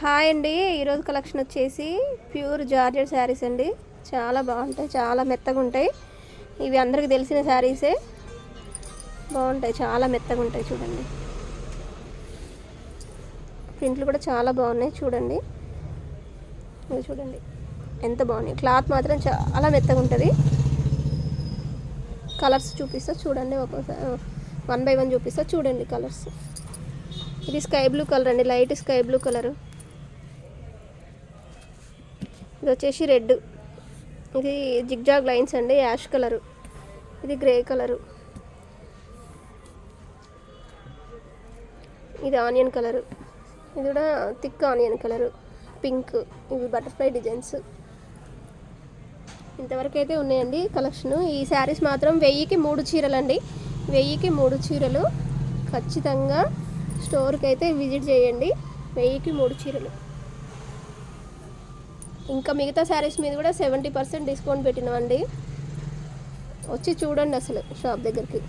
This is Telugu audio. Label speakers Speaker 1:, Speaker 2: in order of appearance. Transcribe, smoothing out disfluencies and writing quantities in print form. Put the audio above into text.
Speaker 1: హాయ్ అండి. ఈరోజు కలెక్షన్ వచ్చేసి ప్యూర్ జార్జెట్ శారీస్ అండి. చాలా బాగుంటాయి, చాలా మెత్తగా ఉంటాయి. ఇవి అందరికి తెలిసిన శారీసే, బాగుంటాయి, చాలా మెత్తగా ఉంటాయి. చూడండి, ప్రింట్లు కూడా చాలా బాగున్నాయి. చూడండి, ఇది చూడండి ఎంత బాగున్నాయి. క్లాత్ మాత్రం చాలా మెత్తగా ఉంటుంది. కలర్స్ చూపిస్తా చూడండి, ఒక్కోసారి 1 by 1 చూపిస్తా చూడండి కలర్స్. ఇది స్కై బ్లూ కలర్ అండి, లైట్ స్కై బ్లూ కలరు. ఇది వచ్చేసి రెడ్, ఇది జిగ్జాగ్ లైన్స్ అండి, యాష్ కలరు. ఇది గ్రే కలరు, ఇది ఆనియన్ కలరు, ఇది కూడా థిక్ ఆనియన్ కలరు, పింక్. ఇవి బటర్ఫ్లై డిజైన్స్. ఇంతవరకు అయితే ఉన్నాయండి కలెక్షను. ఈ శారీస్ మాత్రం 1000కి 3 చీరలు అండి. 1000కి 3 చీరలు. ఖచ్చితంగా స్టోర్కి అయితే విజిట్ చేయండి. 1000కి 3 చీరలు. ఇంకా మిగతా శారీస్ మీద కూడా 70% డిస్కౌంట్ పెట్టినామండి. వచ్చి చూడండి అసలు షాప్ దగ్గరికి.